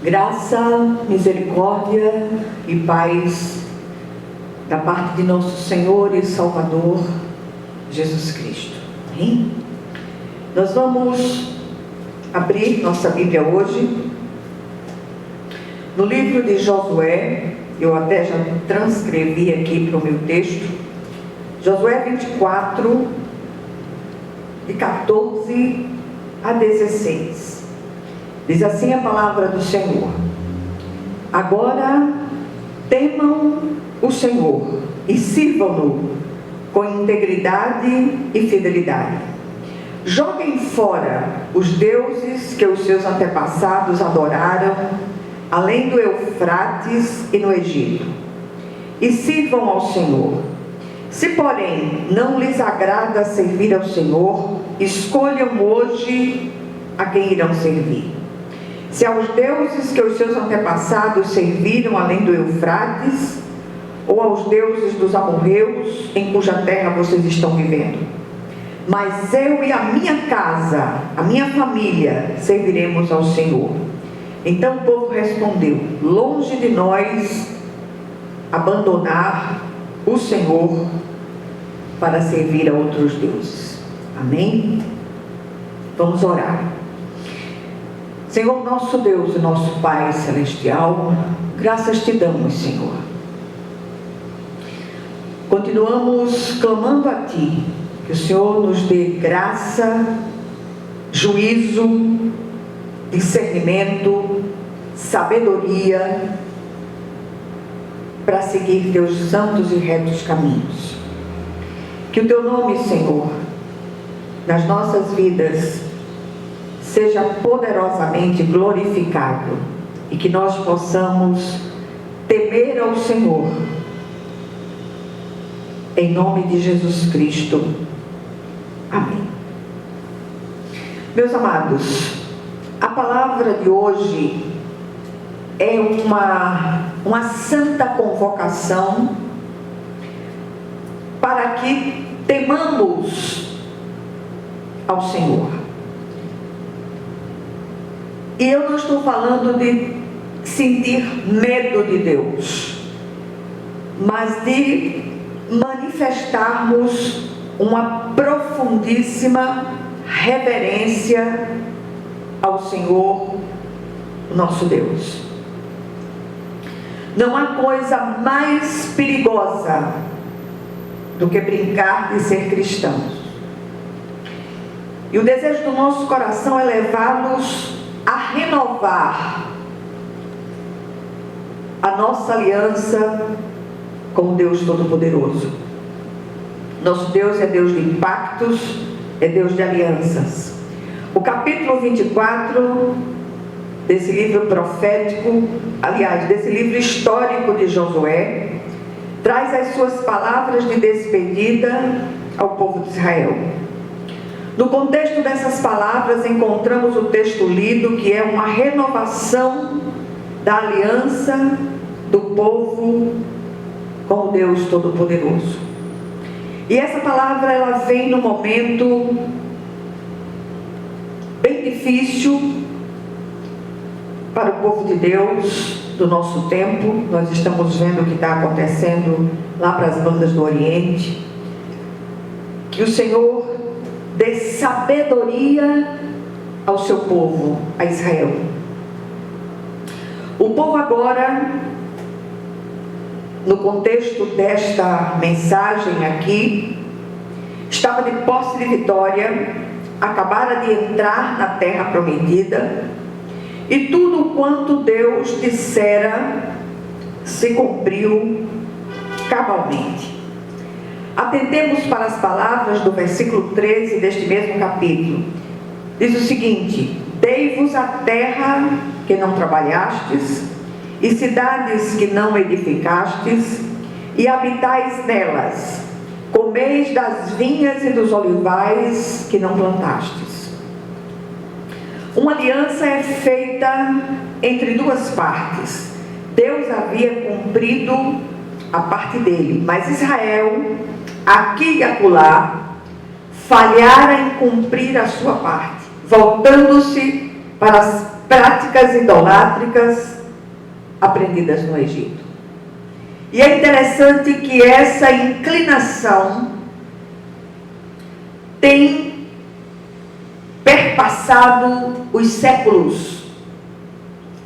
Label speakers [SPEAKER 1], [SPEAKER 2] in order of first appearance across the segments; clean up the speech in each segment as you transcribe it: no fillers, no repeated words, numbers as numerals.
[SPEAKER 1] Graça, misericórdia e paz da parte de nosso Senhor e Salvador Jesus Cristo. Amém? Nós vamos abrir nossa Bíblia hoje no livro de Josué. Eu até já transcrevi aqui para o meu texto. Josué 24, de 14 a 16. Diz assim a palavra do Senhor: agora temam o Senhor e sirvam-no com integridade e fidelidade. Joguem fora os deuses que os seus antepassados adoraram, além do Eufrates e no Egito, e sirvam ao Senhor. Se, porém, não lhes agrada servir ao Senhor, escolham hoje a quem irão servir. Se aos deuses que os seus antepassados serviram além do Eufrates, ou aos deuses dos amorreus em cuja terra vocês estão vivendo. Mas eu e a minha casa, a minha família, serviremos ao Senhor. Então o povo respondeu: longe de nós abandonar o Senhor para servir a outros deuses. Amém? Vamos orar. Senhor, nosso Deus e nosso Pai Celestial, graças te damos, Senhor. Continuamos clamando a Ti, que o Senhor nos dê graça, juízo, discernimento, sabedoria, para seguir Teus santos e retos caminhos. Que o Teu nome, Senhor, nas nossas vidas, seja poderosamente glorificado e que nós possamos temer ao Senhor, em nome de Jesus Cristo. Amém. Meus amados, a palavra de hoje é uma santa convocação para que temamos ao Senhor. E eu não estou falando de sentir medo de Deus, mas de manifestarmos uma profundíssima reverência ao Senhor, nosso Deus. Não há coisa mais perigosa do que brincar de ser cristãos. E o desejo do nosso coração é levá-los a renovar a nossa aliança com o Deus Todo-Poderoso. Nosso Deus é Deus de pactos, é Deus de alianças. O capítulo 24 desse livro profético, aliás, desse livro histórico de Josué, traz as suas palavras de despedida ao povo de Israel. No contexto dessas palavras encontramos o texto lido, que é uma renovação da aliança do povo com o Deus Todo-Poderoso. E essa palavra, ela vem no momento bem difícil para o povo de Deus do nosso tempo. Nós estamos vendo o que está acontecendo lá para as bandas do Oriente. Que o Senhor dê sabedoria ao seu povo, a Israel. O povo agora, no contexto desta mensagem aqui, estava de posse de vitória, acabara de entrar na terra prometida, e tudo quanto Deus dissera se cumpriu cabalmente. Atentemos para as palavras do versículo 13 deste mesmo capítulo. Diz o seguinte: dei-vos a terra que não trabalhastes, e cidades que não edificastes, e habitais nelas. Comeis das vinhas e dos olivais que não plantastes. Uma aliança é feita entre duas partes. Deus havia cumprido a parte dele, mas Israel, aqui e acolá, falhara em cumprir a sua parte, voltando-se para práticas idolátricas aprendidas no Egito. E é interessante que essa inclinação tem perpassado os séculos.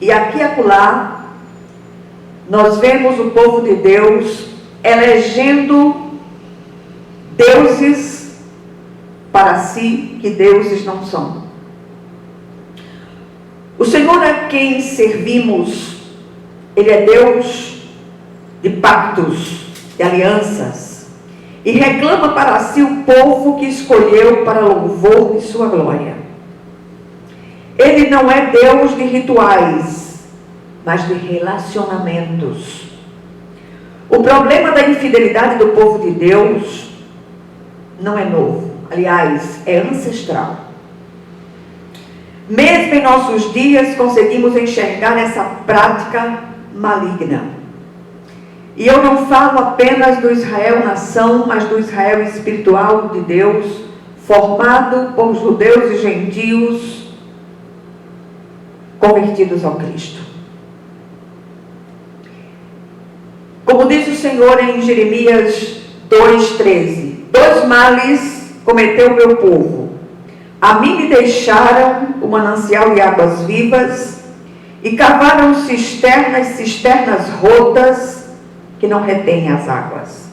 [SPEAKER 1] E aqui e acolá, nós vemos o povo de Deus elegendo deuses para si, que deuses não são. O Senhor a quem servimos, Ele é Deus de pactos, de alianças, e reclama para si o povo que escolheu para louvor de sua glória. Ele não é Deus de rituais, mas de relacionamentos. O problema da infidelidade do povo de Deus não é novo, aliás, é ancestral. Mesmo em nossos dias, conseguimos enxergar essa prática maligna. E eu não falo apenas do Israel nação, mas do Israel espiritual de Deus, formado por judeus e gentios convertidos ao Cristo. Como diz o Senhor em Jeremias 2,13: 2 males cometeu o meu povo. A mim me deixaram o manancial de águas vivas e cavaram cisternas rotas que não retêm as águas.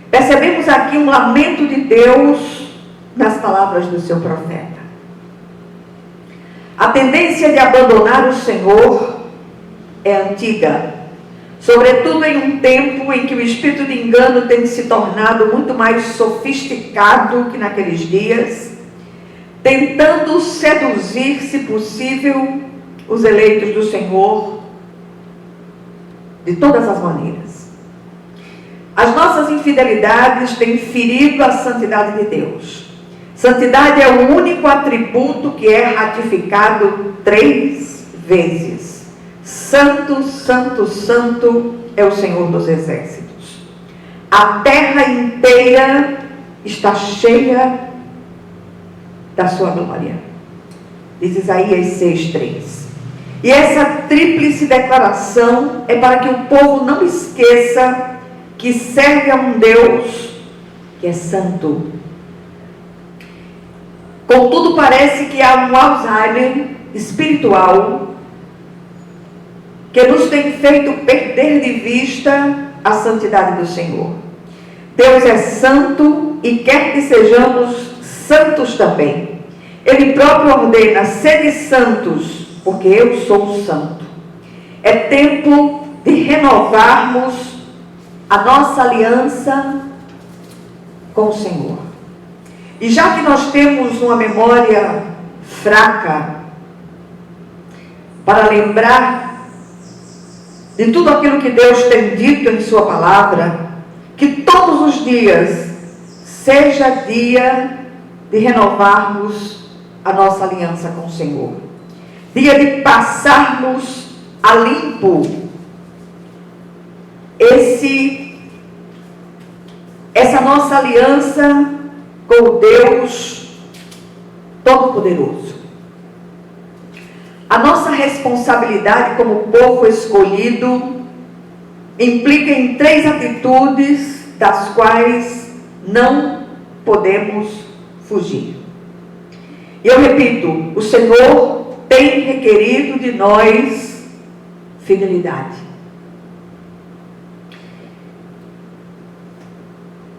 [SPEAKER 1] Percebemos aqui um lamento de Deus nas palavras do seu profeta. A tendência de abandonar o Senhor é antiga, sobretudo em um tempo em que o espírito de engano tem se tornado muito mais sofisticado que naqueles dias, tentando seduzir, se possível, os eleitos do Senhor de todas as maneiras. As nossas infidelidades têm ferido a santidade de Deus. Santidade é o único atributo que é ratificado 3 vezes. Santo, santo, santo é o Senhor dos exércitos. A terra inteira está cheia da sua glória. Diz Isaías 6,3. E essa tríplice declaração é para que o povo não esqueça que serve a um Deus que é santo. Contudo, parece que há um Alzheimer espiritual que nos tem feito perder de vista a santidade do Senhor. Deus é santo e quer que sejamos santos também. Ele próprio ordena: sede santos, porque eu sou santo. É tempo de renovarmos a nossa aliança com o Senhor. E já que nós temos uma memória fraca para lembrar de tudo aquilo que Deus tem dito em sua palavra, que todos os dias seja dia de renovarmos a nossa aliança com o Senhor. Dia de passarmos a limpo essa nossa aliança com o Deus Todo-Poderoso. A nossa responsabilidade como povo escolhido implica em 3 atitudes das quais não podemos fugir. E eu repito, o Senhor tem requerido de nós fidelidade.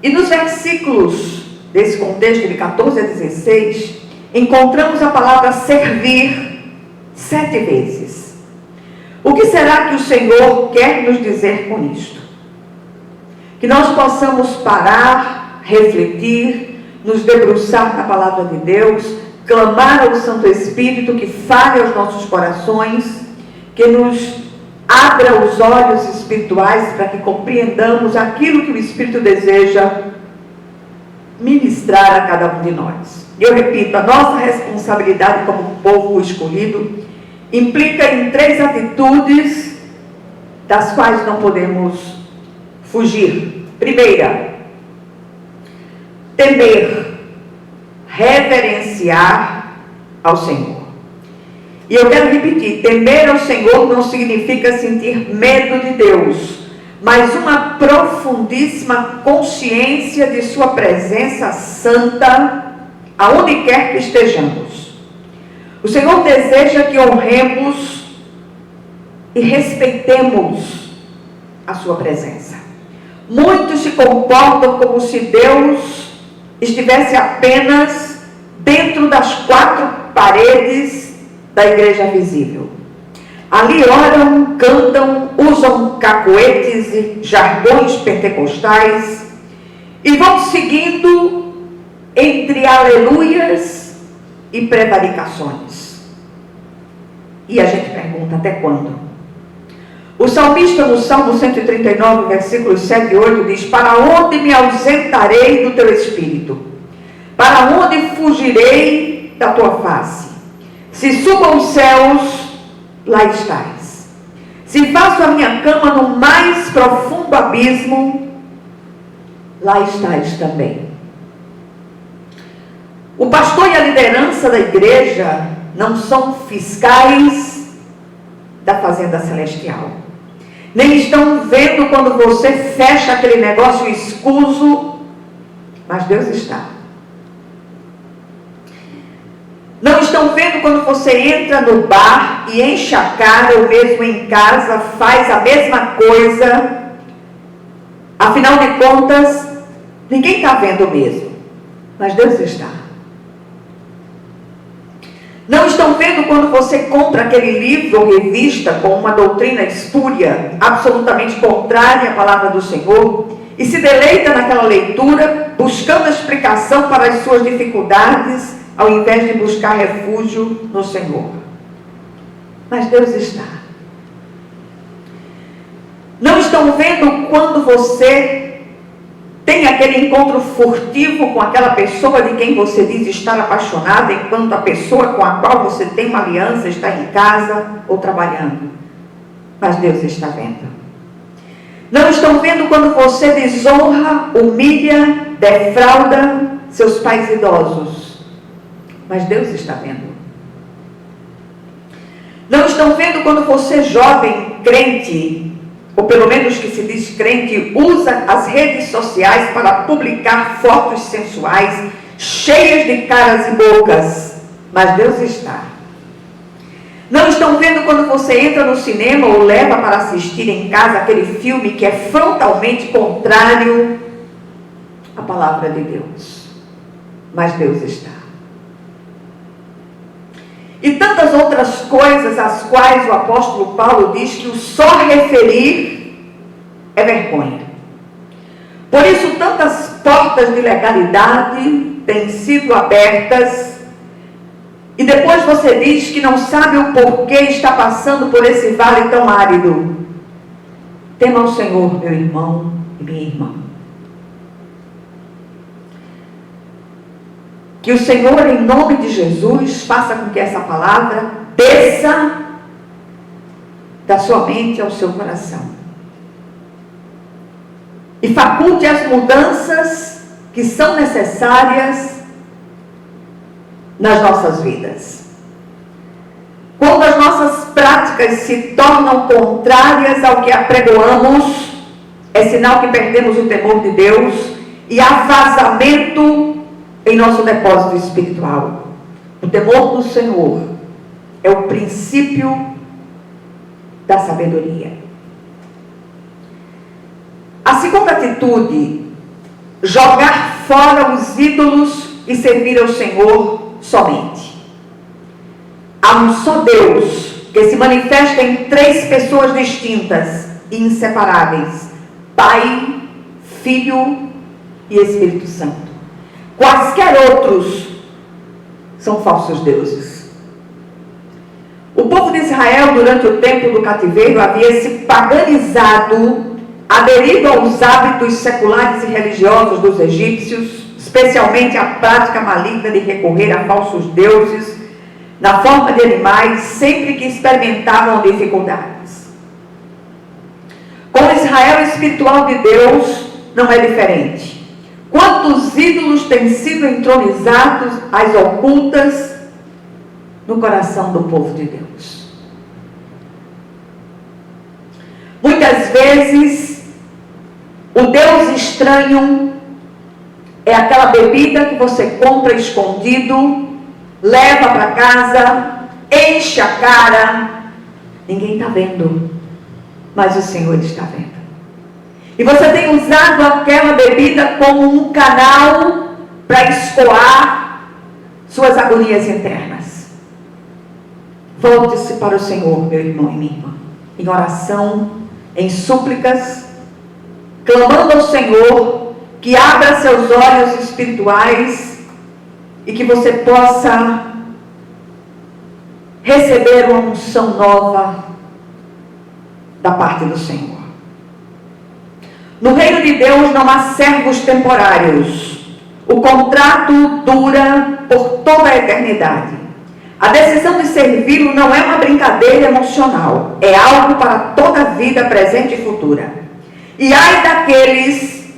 [SPEAKER 1] E nos versículos desse contexto de 14 a 16, encontramos a palavra servir 7 vezes. O que será que o Senhor quer nos dizer com isto? Que nós possamos parar, refletir, nos debruçar na palavra de Deus, clamar ao Santo Espírito que fale aos nossos corações, que nos abra os olhos espirituais para que compreendamos aquilo que o Espírito deseja ministrar a cada um de nós. Eu repito, a nossa responsabilidade como povo escolhido implica em 3 atitudes das quais não podemos fugir. Primeira, temer, reverenciar ao Senhor. E eu quero repetir, temer ao Senhor não significa sentir medo de Deus, mas uma profundíssima consciência de sua presença santa, aonde quer que estejamos. O Senhor deseja que honremos e respeitemos a sua presença. Muitos se comportam como se Deus estivesse apenas dentro das quatro paredes da igreja visível. Ali oram, cantam, usam cacoetes e jargões pentecostais e vão seguindo entre aleluias e prevaricações. E a gente pergunta, até quando? O salmista no Salmo 139, versículos 7 e 8 diz: para onde me ausentarei do teu espírito? Para onde fugirei da tua face? Se subo aos céus, lá estás. Se faço a minha cama no mais profundo abismo, lá estás também. O pastor e a liderança da igreja não são fiscais da fazenda celestial. Nem estão vendo quando você fecha aquele negócio escuso, mas Deus está. Não estão vendo quando você entra no bar e enche a cara, ou mesmo em casa, faz a mesma coisa. Afinal de contas, ninguém está vendo mesmo, mas Deus está. Não estão vendo quando você compra aquele livro ou revista com uma doutrina espúria, absolutamente contrária à palavra do Senhor, e se deleita naquela leitura, buscando explicação para as suas dificuldades, ao invés de buscar refúgio no Senhor. Mas Deus está. Não estão vendo quando você tem aquele encontro furtivo com aquela pessoa de quem você diz estar apaixonada, enquanto a pessoa com a qual você tem uma aliança está em casa ou trabalhando. Mas Deus está vendo. Não estão vendo quando você desonra, humilha, defrauda seus pais idosos. Mas Deus está vendo. Não estão vendo quando você, jovem crente, ou pelo menos que se diz crente, usa as redes sociais para publicar fotos sensuais, cheias de caras e bocas, mas Deus está. Não estão vendo quando você entra no cinema ou leva para assistir em casa aquele filme que é frontalmente contrário à palavra de Deus, mas Deus está. E tantas outras coisas às quais o apóstolo Paulo diz que o só referir é vergonha. Por isso tantas portas de legalidade têm sido abertas, e depois você diz que não sabe o porquê está passando por esse vale tão árido. Tema ao Senhor, meu irmão e minha irmã. Que o Senhor, em nome de Jesus, faça com que essa palavra desça da sua mente ao seu coração. E faculte as mudanças que são necessárias nas nossas vidas. Quando as nossas práticas se tornam contrárias ao que apregoamos, é sinal que perdemos o temor de Deus e há vazamento em nosso depósito espiritual. O temor do Senhor é o princípio da sabedoria. A segunda atitude, jogar fora os ídolos e servir ao Senhor somente. Há um só Deus que se manifesta em três pessoas distintas e inseparáveis: Pai, Filho e Espírito Santo. Quaisquer outros são falsos deuses. O povo de Israel, durante o tempo do cativeiro, havia se paganizado, aderido aos hábitos seculares e religiosos dos egípcios, especialmente a prática maligna de recorrer a falsos deuses, na forma de animais, sempre que experimentavam dificuldades. Com o Israel espiritual de Deus, não é diferente. Quantos ídolos têm sido entronizados às ocultas no coração do povo de Deus. Muitas vezes, o Deus estranho é aquela bebida que você compra escondido, leva para casa, enche a cara, ninguém está vendo, mas o Senhor está vendo. E você tem usado aquela bebida como um canal para escoar suas agonias internas. Volte-se para o Senhor, meu irmão e minha irmã, em oração, em súplicas, clamando ao Senhor que abra seus olhos espirituais e que você possa receber uma unção nova da parte do Senhor. No reino de Deus não há servos temporários. O contrato dura por toda a eternidade. A decisão de servi-lo não é uma brincadeira emocional. É algo para toda a vida presente e futura. E ai daqueles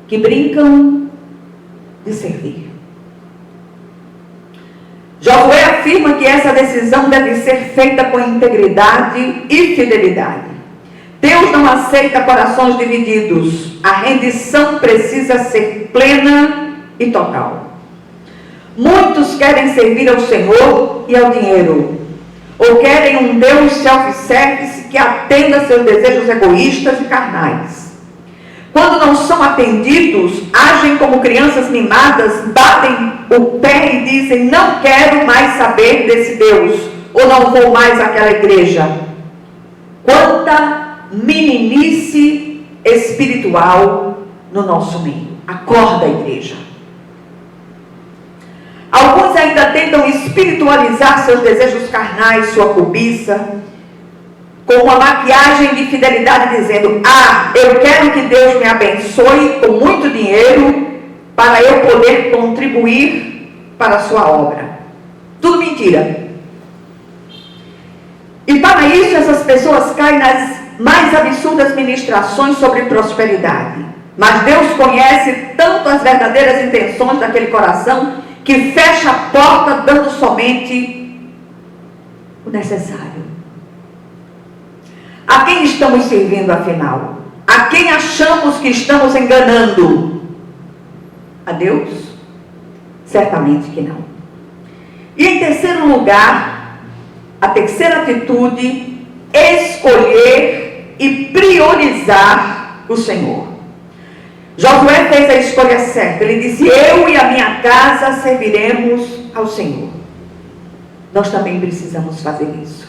[SPEAKER 1] que brincam de servir. Josué afirma que essa decisão deve ser feita com integridade e fidelidade. Deus não aceita corações divididos. A rendição precisa ser plena e total. Muitos querem servir ao Senhor e ao dinheiro, ou querem um Deus self-service que atenda a seus desejos egoístas e carnais. Quando não são atendidos, agem como crianças mimadas, batem o pé e dizem: não quero mais saber desse Deus, ou não vou mais àquela igreja. Quanta meninice espiritual no nosso meio. Acorda, igreja. Alguns ainda tentam espiritualizar seus desejos carnais, sua cobiça, com uma maquiagem de fidelidade, dizendo: eu quero que Deus me abençoe com muito dinheiro para eu poder contribuir para a sua obra. Tudo mentira. E para isso essas pessoas caem nas mais absurdas ministrações sobre prosperidade. Mas Deus conhece tanto as verdadeiras intenções daquele coração que fecha a porta dando somente o necessário. A quem estamos servindo afinal? A quem achamos que estamos enganando? A Deus? Certamente que não. E em terceiro lugar, a terceira atitude, escolher e priorizar o Senhor. Josué fez a escolha certa. Ele disse: eu e a minha casa serviremos ao Senhor. Nós também precisamos fazer isso.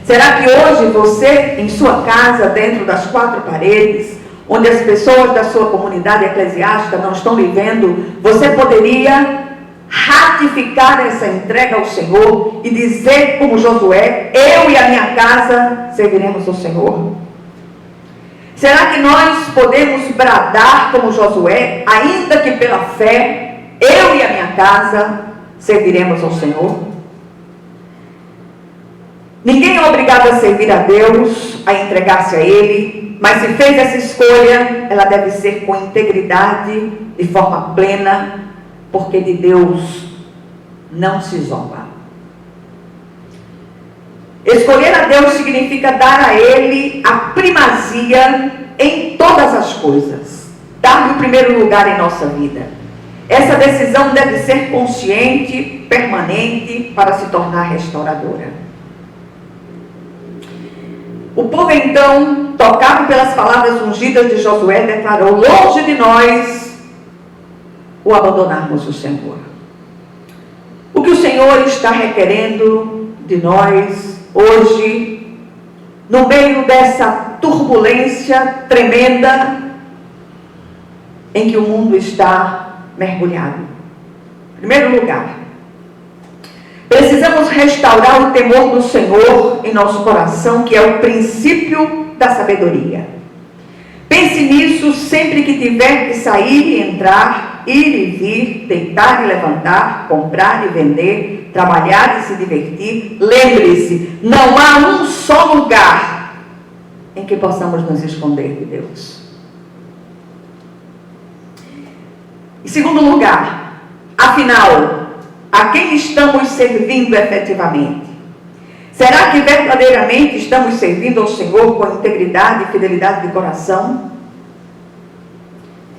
[SPEAKER 1] Será que hoje você, em sua casa, dentro das quatro paredes, onde as pessoas da sua comunidade eclesiástica não estão vivendo, você poderia ratificar essa entrega ao Senhor e dizer como Josué: eu e a minha casa serviremos ao Senhor? Será que nós podemos bradar como Josué, ainda que pela fé, eu e a minha casa serviremos ao Senhor? Ninguém é obrigado a servir a Deus, a entregar-se a Ele, mas se fez essa escolha, ela deve ser com integridade, de forma plena, porque de Deus não se zomba. Escolher a Deus significa dar a Ele a primazia em todas as coisas, dar-lhe o primeiro lugar em nossa vida. Essa decisão deve ser consciente, permanente, para se tornar restauradora. O povo então, tocado pelas palavras ungidas de Josué, declarou: longe de nós o abandonarmos o Senhor. O que o Senhor está requerendo de nós hoje, no meio dessa turbulência tremenda em que o mundo está mergulhado? Em primeiro lugar, precisamos restaurar o temor do Senhor em nosso coração, que é o princípio da sabedoria. Pense nisso sempre que tiver que sair e entrar, ir e vir, deitar e levantar, comprar e vender, trabalhar e se divertir. Lembre-se, não há um só lugar em que possamos nos esconder de Deus. Em segundo lugar, afinal, a quem estamos servindo efetivamente? Será que verdadeiramente estamos servindo ao Senhor com integridade e fidelidade de coração?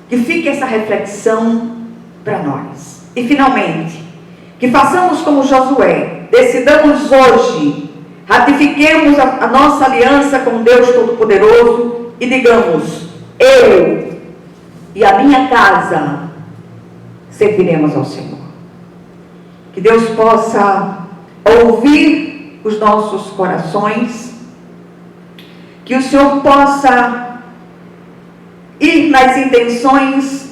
[SPEAKER 1] Que fique essa reflexão para nós. E finalmente, que façamos como Josué, decidamos hoje, ratifiquemos a nossa aliança com Deus Todo-Poderoso e digamos: eu e a minha casa serviremos ao Senhor. Que Deus possa ouvir os nossos corações, que o Senhor possa ir nas intenções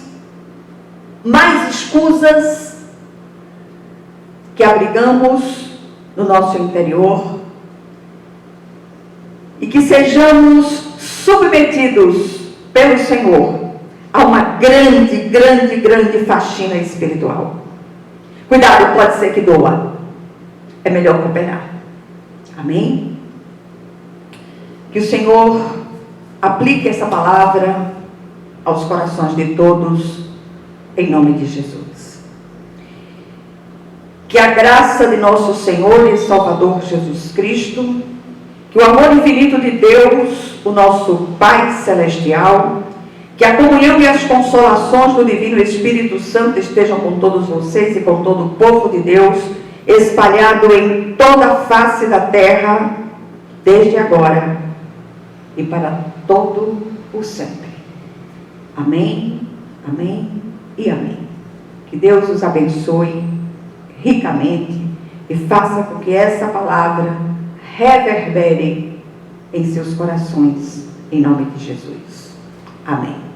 [SPEAKER 1] mais escusas que abrigamos no nosso interior e que sejamos submetidos pelo Senhor a uma grande faxina espiritual. Cuidado, pode ser que doa. É melhor cooperar. Amém? Que o Senhor aplique essa palavra aos corações de todos, em nome de Jesus. Que a graça de nosso Senhor e Salvador Jesus Cristo, que o amor infinito de Deus, o nosso Pai Celestial, que a comunhão e as consolações do Divino Espírito Santo estejam com todos vocês e com todo o povo de Deus, espalhado em toda a face da terra, desde agora e para todo o sempre. Amém, amém e amém. Que Deus os abençoe ricamente e faça com que essa palavra reverbere em seus corações, em nome de Jesus. Amém.